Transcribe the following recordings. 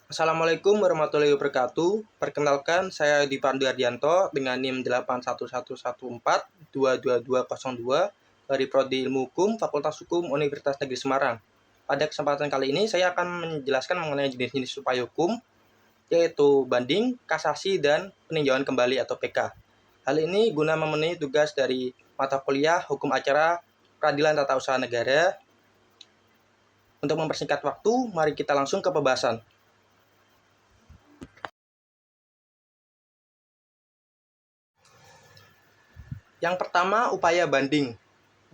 Assalamualaikum warahmatullahi wabarakatuh. Perkenalkan, saya Dipandu Ardianto dengan NIM 81114222202 dari Prodi Ilmu Hukum Fakultas Hukum Universitas Negeri Semarang. Pada kesempatan kali ini, saya akan menjelaskan mengenai jenis-jenis upaya hukum, yaitu banding, kasasi, dan peninjauan kembali atau PK. Hal ini guna memenuhi tugas dari mata kuliah Hukum Acara Peradilan Tata Usaha Negara. Untuk mempersingkat waktu, mari kita langsung ke pembahasan. Yang pertama, upaya banding.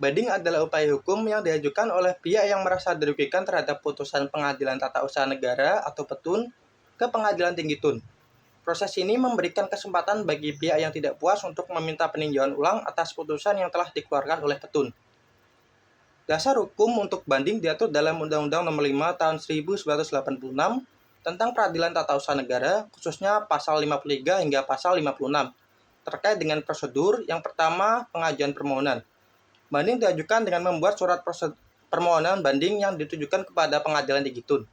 Banding adalah upaya hukum yang diajukan oleh pihak yang merasa dirugikan terhadap putusan Pengadilan Tata Usaha Negara atau Petun ke Pengadilan Tinggi Tun. Proses ini memberikan kesempatan bagi pihak yang tidak puas untuk meminta peninjauan ulang atas putusan yang telah dikeluarkan oleh Petun. Dasar hukum untuk banding diatur dalam Undang-Undang Nomor 5 Tahun 1986 tentang Peradilan Tata Usaha Negara, khususnya Pasal 53 hingga Pasal 56. Terkait dengan prosedur, yang pertama, pengajuan permohonan. Banding diajukan dengan membuat surat permohonan banding yang ditujukan kepada Pengadilan Tinggi Tun.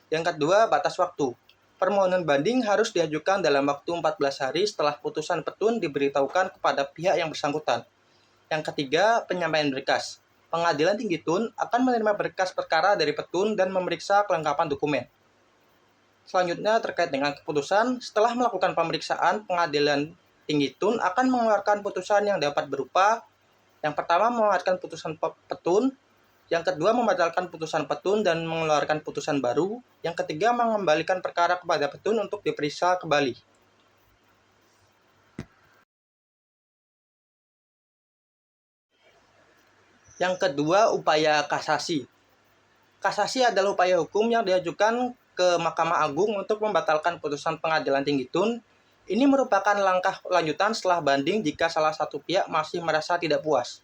Yang kedua, batas waktu. Permohonan banding harus diajukan dalam waktu 14 hari setelah putusan Petun diberitahukan kepada pihak yang bersangkutan. Yang ketiga, penyampaian berkas. Pengadilan Tinggi Tun akan menerima berkas perkara dari Petun dan memeriksa kelengkapan dokumen. Selanjutnya, terkait dengan keputusan, setelah melakukan pemeriksaan, Pengadilan Tinggi Tun akan mengeluarkan putusan yang dapat berupa yang pertama mengeluarkan putusan Petun, yang kedua membatalkan putusan Petun dan mengeluarkan putusan baru, yang ketiga mengembalikan perkara kepada Petun untuk diperiksa kembali. Yang kedua, upaya kasasi. Kasasi adalah upaya hukum yang diajukan ke Mahkamah Agung untuk membatalkan putusan Pengadilan Tinggi Tun. Ini merupakan langkah lanjutan setelah banding jika salah satu pihak masih merasa tidak puas.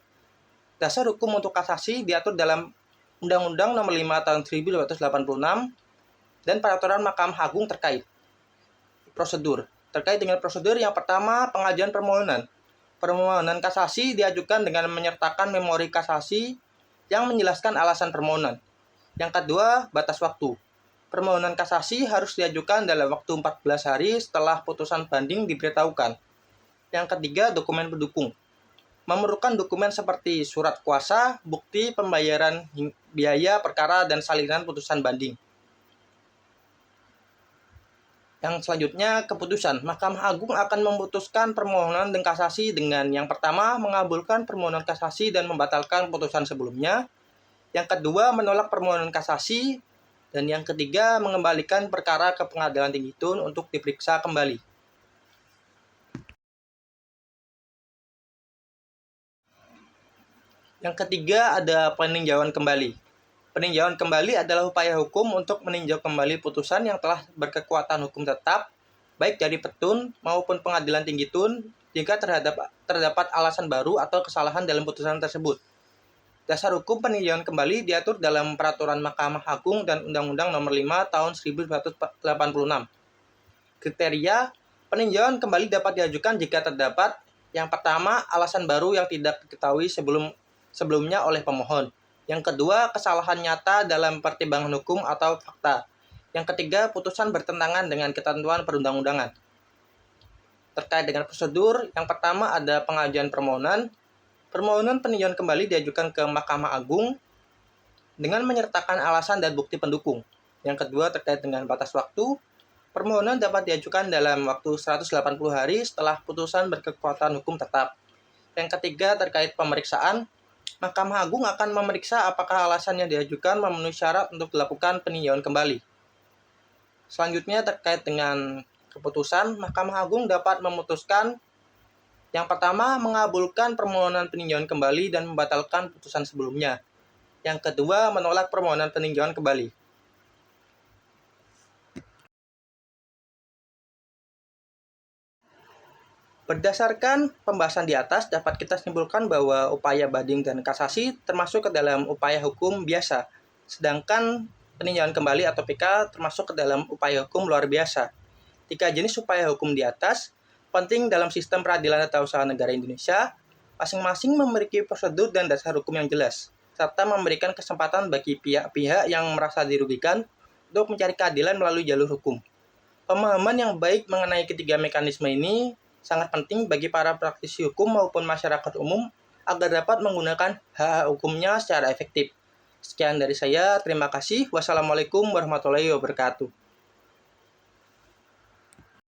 Dasar hukum untuk kasasi diatur dalam Undang-Undang Nomor 5 Tahun 1986 dan peraturan Mahkamah Agung terkait. Prosedur. Terkait dengan prosedur, yang pertama, pengajuan permohonan. Permohonan kasasi diajukan dengan menyertakan memori kasasi yang menjelaskan alasan permohonan. Yang kedua, batas waktu. Permohonan kasasi harus diajukan dalam waktu 14 hari setelah putusan banding diberitahukan. Yang ketiga, dokumen pendukung. Memerlukan dokumen seperti surat kuasa, bukti pembayaran biaya perkara, dan salinan putusan banding. Yang selanjutnya, keputusan. Mahkamah Agung akan memutuskan permohonan dan kasasi dengan yang pertama, mengabulkan permohonan kasasi dan membatalkan putusan sebelumnya. Yang kedua, menolak permohonan kasasi. Dan yang ketiga, mengembalikan perkara ke Pengadilan Tinggi Tun untuk diperiksa kembali. Yang ketiga, ada peninjauan kembali. Peninjauan kembali adalah upaya hukum untuk meninjau kembali putusan yang telah berkekuatan hukum tetap, baik dari Petun maupun Pengadilan Tinggi Tun, jika terdapat alasan baru atau kesalahan dalam putusan tersebut. Dasar hukum peninjauan kembali diatur dalam Peraturan Mahkamah Agung dan Undang-Undang Nomor 5 Tahun 1986. Kriteria peninjauan kembali dapat diajukan jika terdapat yang pertama, alasan baru yang tidak diketahui sebelumnya oleh pemohon. Yang kedua, kesalahan nyata dalam pertimbangan hukum atau fakta. Yang ketiga, putusan bertentangan dengan ketentuan perundang-undangan. Terkait dengan prosedur, yang pertama ada pengajuan permohonan. Permohonan peninjauan kembali diajukan ke Mahkamah Agung dengan menyertakan alasan dan bukti pendukung. Yang kedua, terkait dengan batas waktu, permohonan dapat diajukan dalam waktu 180 hari setelah putusan berkekuatan hukum tetap. Yang ketiga, terkait pemeriksaan, Mahkamah Agung akan memeriksa apakah alasan yang diajukan memenuhi syarat untuk dilakukan peninjauan kembali. Selanjutnya, terkait dengan keputusan, Mahkamah Agung dapat memutuskan yang pertama, mengabulkan permohonan peninjauan kembali dan membatalkan putusan sebelumnya. Yang kedua, menolak permohonan peninjauan kembali. Berdasarkan pembahasan di atas, dapat kita simpulkan bahwa upaya banding dan kasasi termasuk ke dalam upaya hukum biasa, sedangkan peninjauan kembali atau PK termasuk ke dalam upaya hukum luar biasa. Tiga jenis upaya hukum di atas penting dalam sistem peradilan tata usaha negara Indonesia, masing-masing memiliki prosedur dan dasar hukum yang jelas, serta memberikan kesempatan bagi pihak-pihak yang merasa dirugikan untuk mencari keadilan melalui jalur hukum. Pemahaman yang baik mengenai ketiga mekanisme ini sangat penting bagi para praktisi hukum maupun masyarakat umum agar dapat menggunakan hak hukumnya secara efektif. Sekian dari saya, terima kasih. Wassalamualaikum warahmatullahi wabarakatuh.